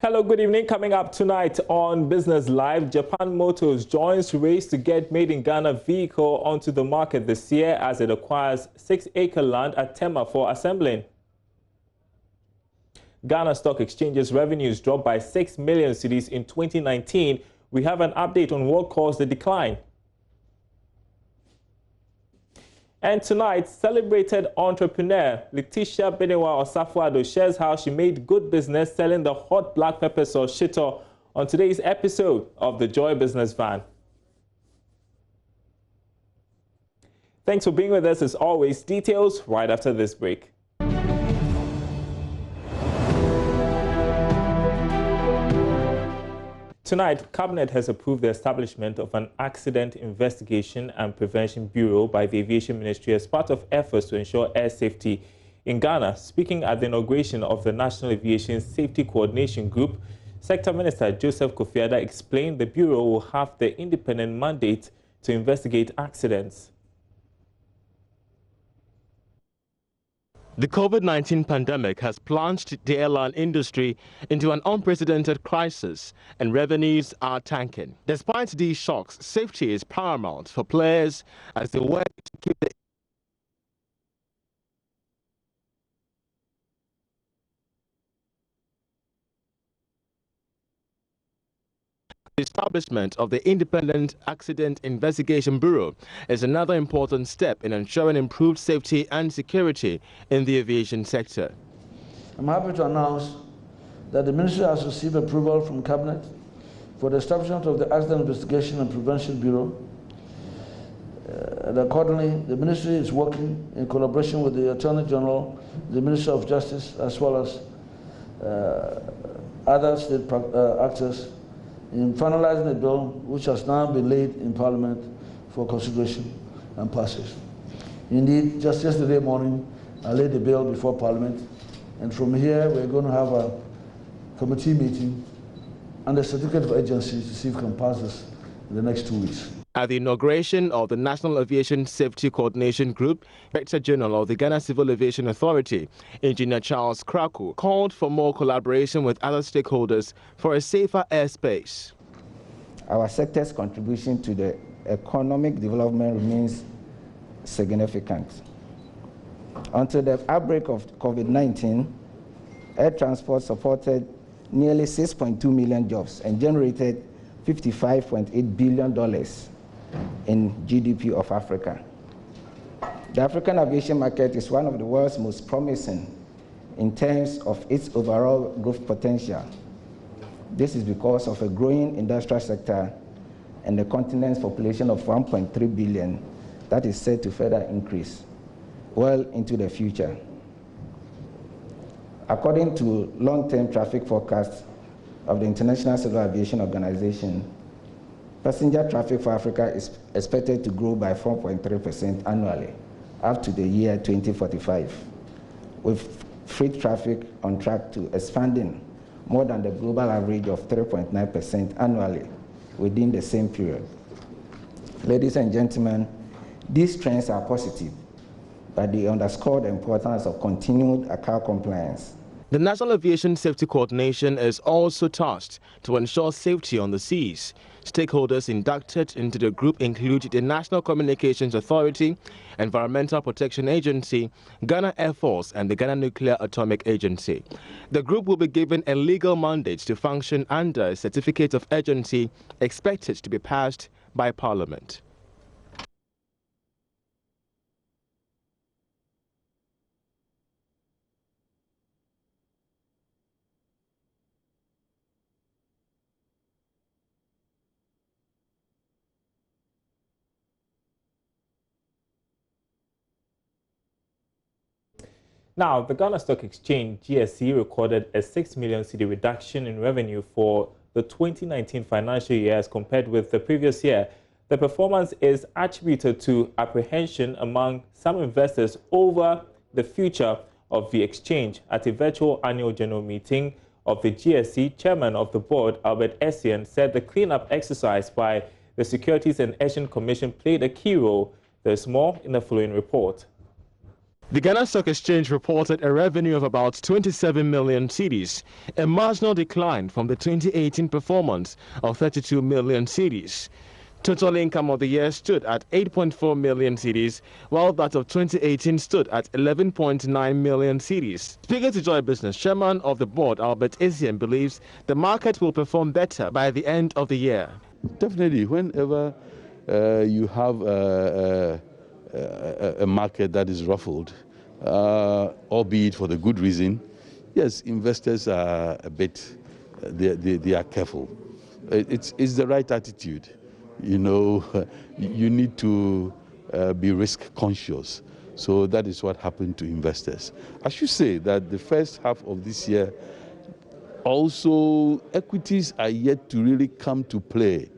Hello, good evening. Coming up tonight on Business Live, Japan Motors joins race to get made in Ghana vehicle onto the market this year as it acquires 6-acre land at Tema for assembling. Ghana Stock Exchange's revenues dropped by 6 million cedis in 2019. We have an update on what caused the decline. And tonight, celebrated entrepreneur Letitia Benewa Osafuado shares how she made good business selling the hot black pepper sauce shito on today's episode of the Joy Business Van. Thanks for being with us as always. Details right after this break. Tonight, Cabinet has approved the establishment of an Accident Investigation and Prevention Bureau by the Aviation Ministry as part of efforts to ensure air safety in Ghana. Speaking at the inauguration of the National Aviation Safety Coordination Group, Sector Minister Joseph Kofiada explained the Bureau will have the independent mandate to investigate accidents. The COVID-19 pandemic has plunged the airline industry into an unprecedented crisis, and revenues are tanking. Despite these shocks, safety is paramount for players as they work to keep the establishment of the Independent Accident Investigation Bureau is another important step in ensuring improved safety and security in the aviation sector. I'm happy to announce that the Ministry has received approval from Cabinet for the establishment of the Accident Investigation and Prevention Bureau. And accordingly, the Ministry is working in collaboration with the Attorney General, the Ministry of Justice, as well as other state actors in finalizing a bill which has now been laid in Parliament for consideration and passage. Indeed, just yesterday morning, I laid the bill before Parliament, and from here we're going to have a committee meeting and a certificate of agency to see if we can pass this in the next 2 weeks. At the inauguration of the National Aviation Safety Coordination Group, Director General of the Ghana Civil Aviation Authority, Engineer Charles Kraku, called for more collaboration with other stakeholders for a safer airspace. Our sector's contribution to the economic development remains significant. Until the outbreak of COVID-19, air transport supported nearly 6.2 million jobs and generated $55.8 billion in GDP of Africa. The African aviation market is one of the world's most promising in terms of its overall growth potential. This is because of a growing industrial sector and the continent's population of 1.3 billion that is set to further increase well into the future. According to long-term traffic forecasts of the International Civil Aviation Organization, passenger traffic for Africa is expected to grow by 4.3% annually up to the year 2045, with freight traffic on track to expanding more than the global average of 3.9% annually within the same period. Ladies and gentlemen, these trends are positive, but they underscore the importance of continued ACAR compliance. The National Aviation Safety Coordination is also tasked to ensure safety on the seas. Stakeholders inducted into the group include the National Communications Authority, Environmental Protection Agency, Ghana Air Force, and the Ghana Nuclear Atomic Agency. The group will be given a legal mandate to function under a certificate of agency expected to be passed by Parliament. Now, the Ghana Stock Exchange, GSE, recorded a 6 million cedi reduction in revenue for the 2019 financial year as compared with the previous year. The performance is attributed to apprehension among some investors over the future of the exchange. At a virtual annual general meeting of the GSE, Chairman of the Board, Albert Essien, said the cleanup exercise by the Securities and Exchange Commission played a key role. There's more in the following report. The Ghana Stock Exchange reported a revenue of about 27 million cedis, a marginal decline from the 2018 performance of 32 million cedis. Total income of the year stood at 8.4 million cedis, while that of 2018 stood at 11.9 million cedis. Speaking to Joy Business, Chairman of the Board, Albert Essien, believes the market will perform better by the end of the year. Definitely, whenever you have a market that is ruffled, albeit for the good reason, yes, investors are a bit, they are careful. It's the right attitude. You know, you need to be risk conscious. So that is what happened to investors. I should say that the first half of this year, also equities are yet to really come to play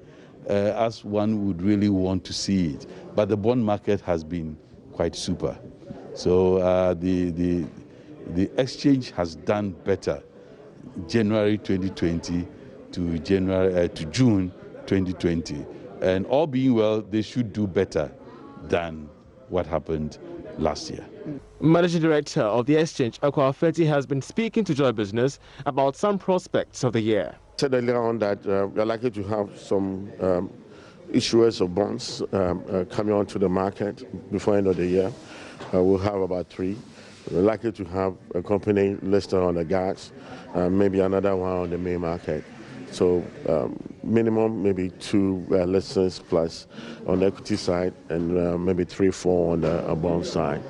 as one would really want to see it. But the bond market has been quite super. So the exchange has done better January 2020 to June 2020. And all being well, they should do better than what happened last year. Managing Director of the Exchange, Akwa Feti, has been speaking to Joy Business about some prospects of the year. I said earlier on that we are likely to have some issuers of bonds coming onto the market before the end of the year. We'll have about 3. We're likely to have a company listed on the GATS, maybe another one on the main market. So minimum maybe 2 listings plus on the equity side and maybe 3, 4 on the bond side,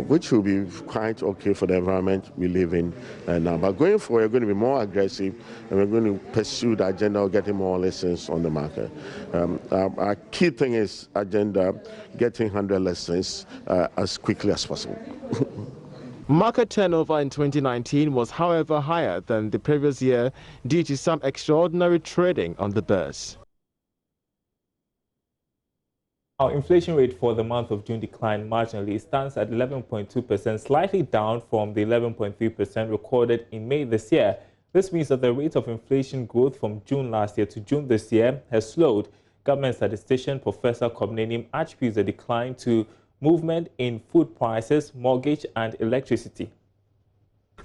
which will be quite okay for the environment we live in now. But going forward, we're going to be more aggressive and we're going to pursue the agenda of getting more listings on the market. Our key thing is agenda, getting 100 listings as quickly as possible. Market turnover in 2019 was, however, higher than the previous year due to some extraordinary trading on the bourse. Our inflation rate for the month of June declined marginally. It stands at 11.2%, slightly down from the 11.3% recorded in May this year. This means that the rate of inflation growth from June last year to June this year has slowed. Government statistician Professor Kobnenim attributes the decline to movement in food prices, mortgage and electricity.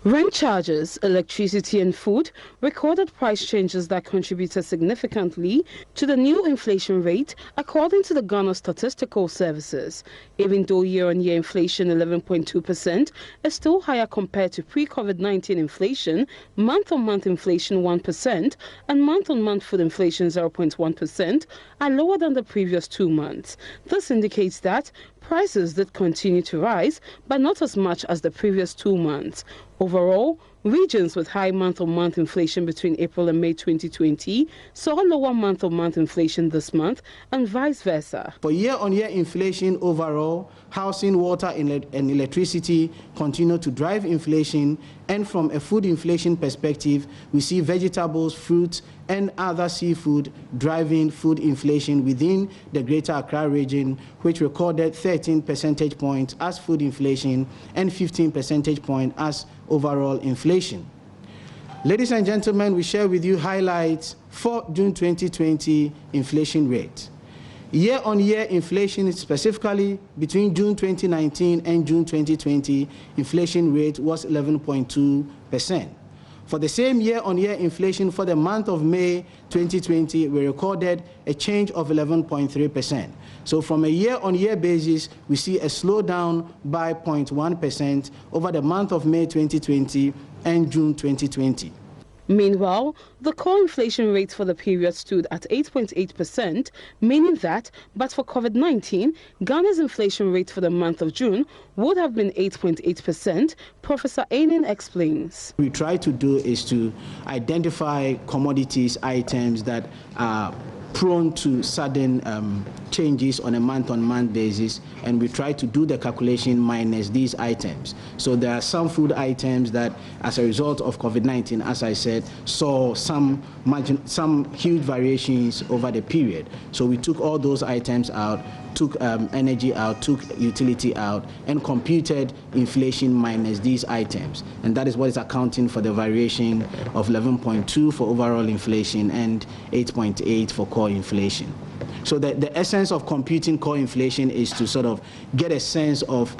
Rent charges, electricity and food recorded price changes that contributed significantly to the new inflation rate, according to the Ghana Statistical Services. Even though year-on-year inflation 11.2% is still higher compared to pre-COVID-19 inflation, month-on-month inflation 1% and month-on-month food inflation 0.1% are lower than the previous 2 months. This indicates that prices did continue to rise, but not as much as the previous 2 months. Overall, regions with high month-on-month inflation between April and May 2020 saw lower month-on-month inflation this month and vice versa. For year-on-year inflation overall, housing, water and electricity continue to drive inflation, and from a food inflation perspective, we see vegetables, fruits and other seafood driving food inflation within the Greater Accra region, which recorded 13 percentage points as food inflation and 15 percentage points as overall inflation. Ladies and gentlemen, we share with you highlights for June 2020 inflation rate. Year-on-year inflation, specifically between June 2019 and June 2020, inflation rate was 11.2%. For the same year-on-year inflation for the month of May 2020, we recorded a change of 11.3%. So from a year-on-year basis, we see a slowdown by 0.1% over the month of May 2020 and June 2020. Meanwhile, the core inflation rate for the period stood at 8.8%, meaning that, but for COVID-19, Ghana's inflation rate for the month of June would have been 8.8%, Professor Ainin explains. What we try to do is to identify commodities, items that are prone to sudden changes on a month-on-month basis, and we try to do the calculation minus these items. So there are some food items that, as a result of COVID-19, as I said, saw some huge variations over the period. So we took all those items out, took energy out, took utility out, and computed inflation minus these items. And that is what is accounting for the variation of 11.2 for overall inflation and 8.8 for core inflation. So the essence of computing core inflation is to sort of get a sense of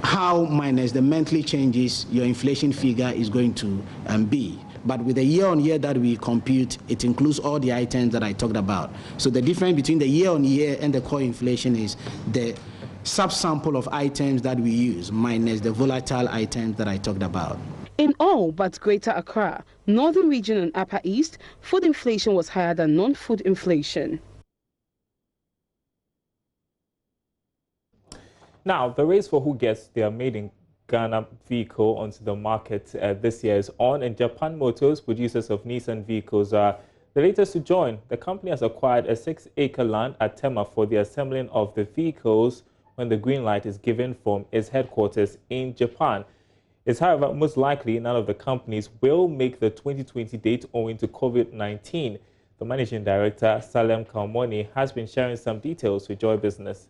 how minus the monthly changes your inflation figure is going to be. But with the year-on-year that we compute, it includes all the items that I talked about. So the difference between the year-on-year and the core inflation is the subsample of items that we use minus the volatile items that I talked about. In all but Greater Accra, Northern Region and Upper East, food inflation was higher than non-food inflation. Now, the race for who gets their made in Ghana vehicle onto the market this year is on, and Japan Motors, producers of Nissan vehicles, are the latest to join. The company has acquired a 6-acre land at Tema for the assembling of the vehicles when the green light is given from its headquarters in Japan. It's, however, most likely none of the companies will make the 2020 date owing to COVID-19. The managing director, Salem Kalmoni, has been sharing some details with Joy Business.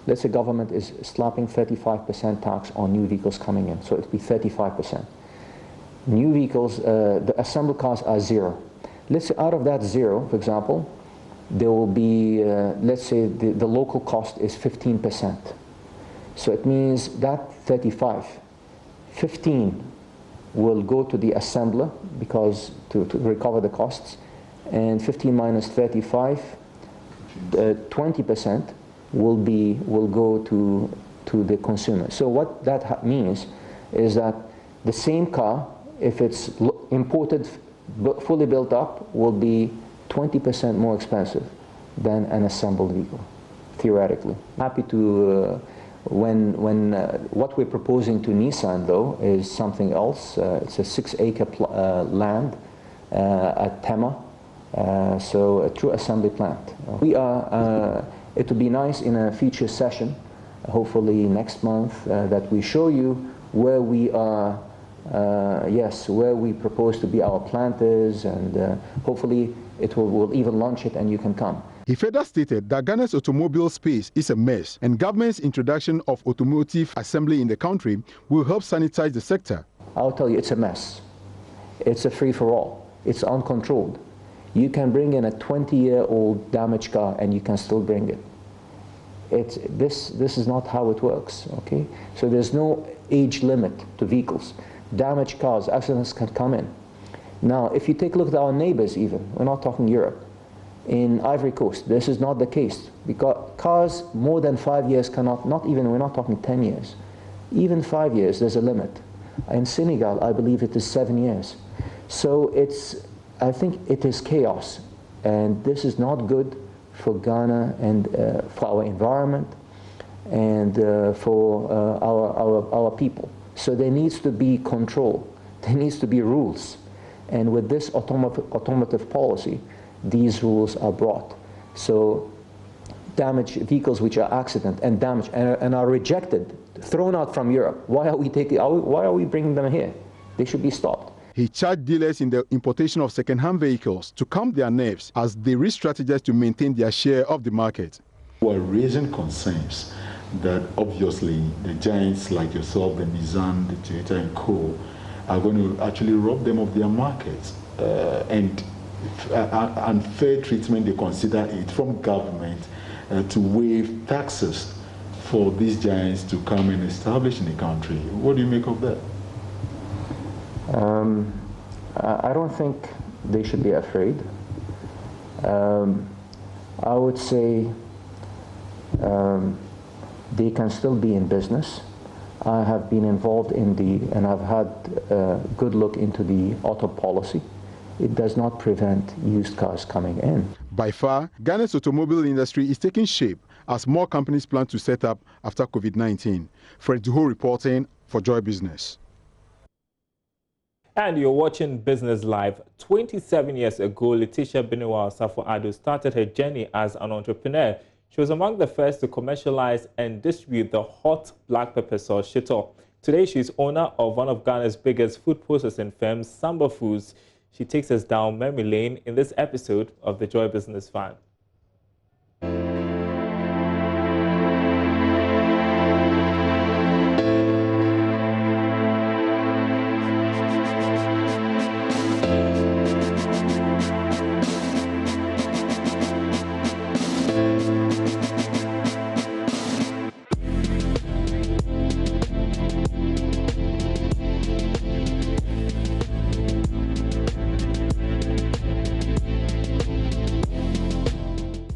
Let's say government is slapping 35% tax on new vehicles coming in, so it'll be 35%. New vehicles, the assembled cars are zero. Let's say out of that zero, for example, there will be, let's say the local cost is 15%. So it means that 15 will go to the assembler because to recover the costs, and 15 minus 35, 20% will go to the consumer. So what that means is that the same car, if it's imported, fully built up, will be 20% more expensive than an assembled vehicle, theoretically. Happy to, what we're proposing to Nissan, though, is something else. It's a 6-acre land at Tema, so a true assembly plant. It would be nice in a future session, hopefully next month, that we show you where we are, where we propose to be our plant is, and hopefully we'll even launch it and you can come. He further stated that Ghana's automobile space is a mess, and government's introduction of automotive assembly in the country will help sanitize the sector. I'll tell you, it's a mess. It's a free-for-all. It's uncontrolled. You can bring in a 20-year-old damaged car and you can still bring it. This is not how it works, okay? So there's no age limit to vehicles. Damaged cars, accidents can come in. Now, if you take a look at our neighbors even, we're not talking Europe, in Ivory Coast, this is not the case, because cars more than 5 years cannot, we're not talking 10 years, even 5 years, there's a limit. In Senegal, I believe it is 7 years. So I think it is chaos, and this is not good for Ghana and for our environment and for our people. So there needs to be control, there needs to be rules, and with this automotive policy, these rules are brought. So damaged vehicles which are accident and damaged and are rejected, thrown out from Europe, why are we bringing them here? They should be stopped. He charged dealers in the importation of second-hand vehicles to calm their nerves as they re-strategize to maintain their share of the market. We're raising concerns that obviously the giants like yourself, the Nissan, the Toyota and Co. are going to actually rob them of their markets. And unfair treatment, they consider it from government to waive taxes for these giants to come and establish in the country. What do you make of that? I don't think they should be afraid. I would say they can still be in business. I have been involved and I've had a good look into the auto policy. It does not prevent used cars coming in. By far, Ghana's automobile industry is taking shape as more companies plan to set up after COVID-19. Fred Duho reporting for Joy Business. And you're watching Business Live. 27 years ago, Letitia Beniwa Osafo-Addo started her journey as an entrepreneur. She was among the first to commercialize and distribute the hot black pepper sauce Shito. Today, she's owner of one of Ghana's biggest food processing firms, Samba Foods. She takes us down memory lane in this episode of the Joy Business Fan.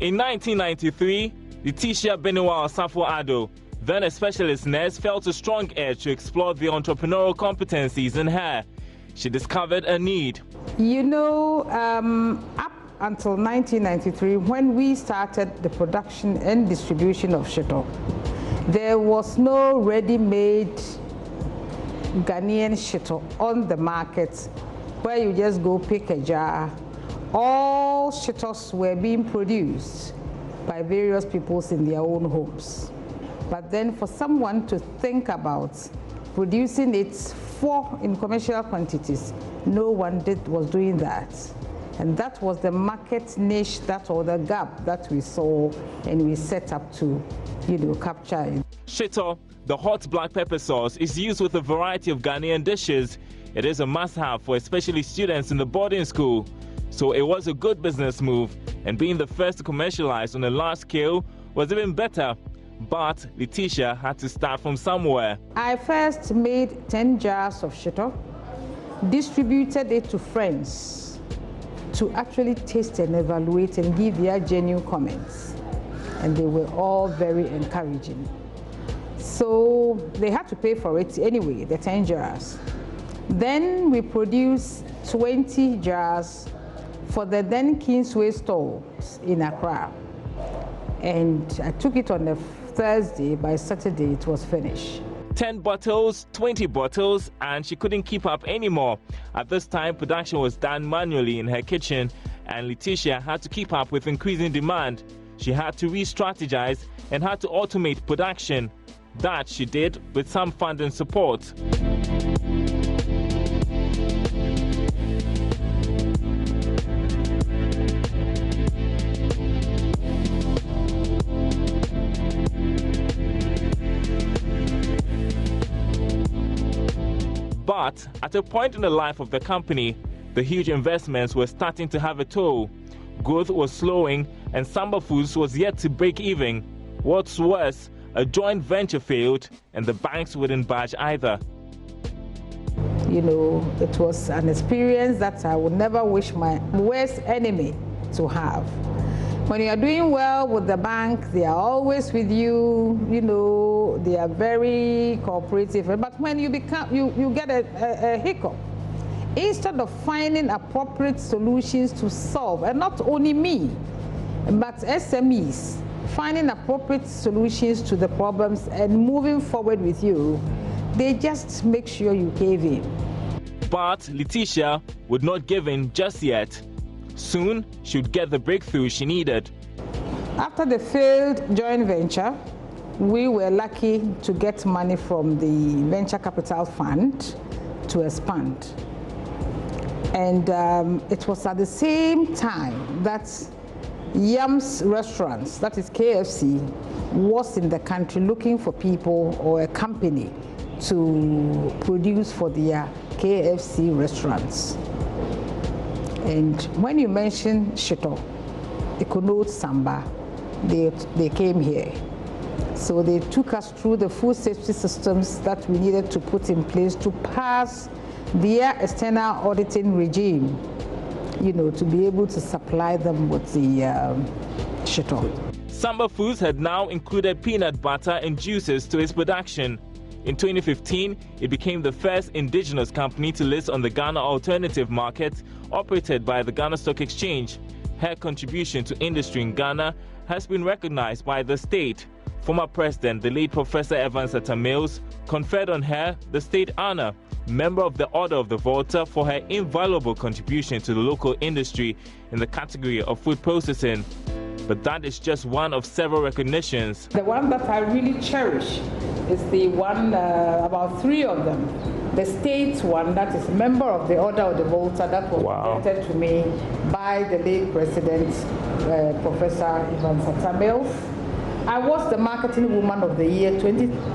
In 1993, Letitia Benoit Osafo-Addo, then a specialist nurse, felt a strong urge to explore the entrepreneurial competencies in her. She discovered a need. You know, up until 1993, when we started the production and distribution of shito, there was no ready-made Ghanaian shito on the market where you just go pick a jar. All shitos were being produced by various peoples in their own homes. But then for someone to think about producing it in commercial quantities, no one was doing that. And that was the market niche, or the gap that we saw, and we set up to, capture it. Shito, the hot black pepper sauce, is used with a variety of Ghanaian dishes. It is a must-have for especially students in the boarding school. So it was a good business move, and being the first to commercialize on a large scale was even better. But Letitia had to start from somewhere. I first made 10 jars of shito, distributed it to friends to actually taste and evaluate and give their genuine comments. And they were all very encouraging. So they had to pay for it anyway, the 10 jars. Then we produced 20 jars for the then Kingsway stores in Accra. And I took it on a Thursday. By Saturday, it was finished. 10 bottles, 20 bottles, and she couldn't keep up anymore. At this time, production was done manually in her kitchen, and Letitia had to keep up with increasing demand. She had to re-strategize and had to automate production. That she did with some funding support. But at a point in the life of the company, the huge investments were starting to have a toll. Growth was slowing, and Samba Foods was yet to break even. What's worse, a joint venture failed, and the banks wouldn't budge either. It was an experience that I would never wish my worst enemy to have. When you are doing well with the bank, they are always with you, they are very cooperative. But when you get a hiccup, instead of finding appropriate solutions to solve, and not only me, but SMEs, finding appropriate solutions to the problems and moving forward with you, they just make sure you cave in. But Letitia would not give in just yet. Soon, she would get the breakthrough she needed. After the failed joint venture, we were lucky to get money from the Venture Capital Fund to expand. And it was at the same time that Yams Restaurants, that is KFC, was in the country looking for people or a company to produce for their KFC restaurants. And when you mention shito, it connotes Samba. They came here. So they took us through the food safety systems that we needed to put in place to pass their external auditing regime, to be able to supply them with the shito. Samba Foods had now included peanut butter and juices to its production. In 2015, it became the first indigenous company to list on the Ghana Alternative Market, operated by the Ghana Stock Exchange. Her contribution to industry in Ghana has been recognized by the state. Former President, the late Professor Evans Atta Mills, conferred on her the state honor, member of the Order of the Volta, for her invaluable contribution to the local industry in the category of food processing. But that is just one of several recognitions. The one that I really cherish is the one, about 3 of them. The state one, that is member of the Order of the Volta, that was presented to me by the late President, Professor Evans Atta Mills. I was the Marketing Woman of the Year 2000.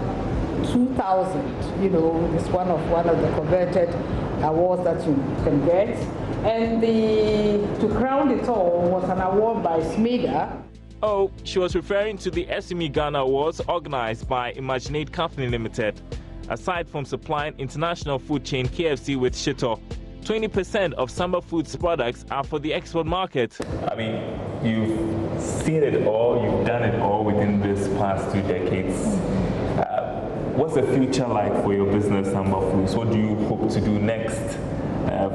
It's one of the coveted awards that you can get. And to crown it all was an award by SMIGA. Oh, she was referring to the SME Ghana Awards organized by Imaginate Company Limited. Aside from supplying international food chain KFC with shito, 20% of Samba Foods products are for the export market. I mean, you've seen it all, you've done it all within this past 2 decades. What's the future like for your business, Samba Foods? What do you hope to do next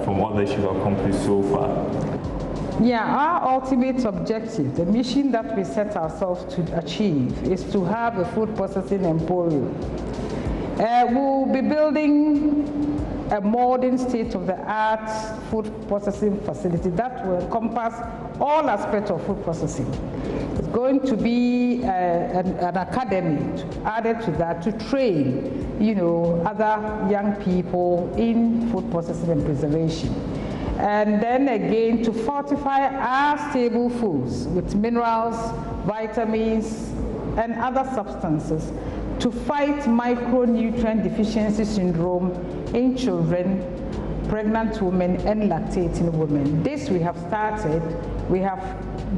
from what that you've accomplished so far? Yeah, our ultimate objective, the mission that we set ourselves to achieve, is to have a food processing emporium. We'll be building a modern state-of-the-art food processing facility that will encompass all aspects of food processing. It's going to be an academy added to that to train, other young people in food processing and preservation. And then again to fortify our stable foods with minerals, vitamins, and other substances to fight micronutrient deficiency syndrome in children, pregnant women, and lactating women. This we have started. We have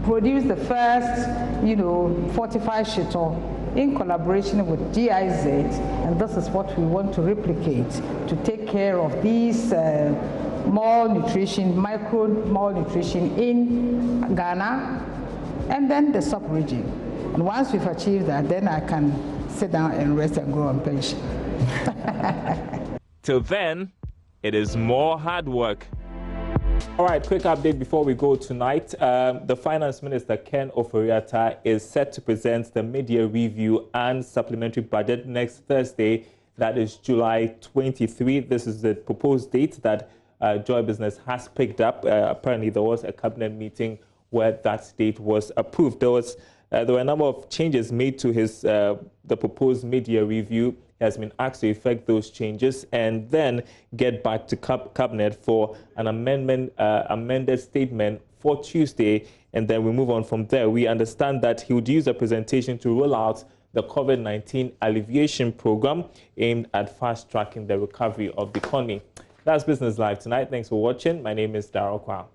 produced the first, fortified shito in collaboration with GIZ, and this is what we want to replicate to take care of these malnutrition, micro malnutrition in Ghana and then the sub-region. And once we've achieved that, then I can sit down and rest and go on pension. Till then, it is more hard work. All right, quick update before we go tonight. The Finance Minister, Ken Ofori-Atta, is set to present the mid-year review and supplementary budget next Thursday. That is July 23. This is the proposed date that Joy Business has picked up. Apparently, there was a cabinet meeting where that date was approved. There were a number of changes made to the proposed mid-year review. He has been asked to effect those changes and then get back to cabinet for an amended statement for Tuesday, and then we move on from there. We understand that he would use a presentation to roll out the COVID-19 alleviation program aimed at fast-tracking the recovery of the economy. That's Business Live tonight. Thanks for watching. My name is Darryl Kwao.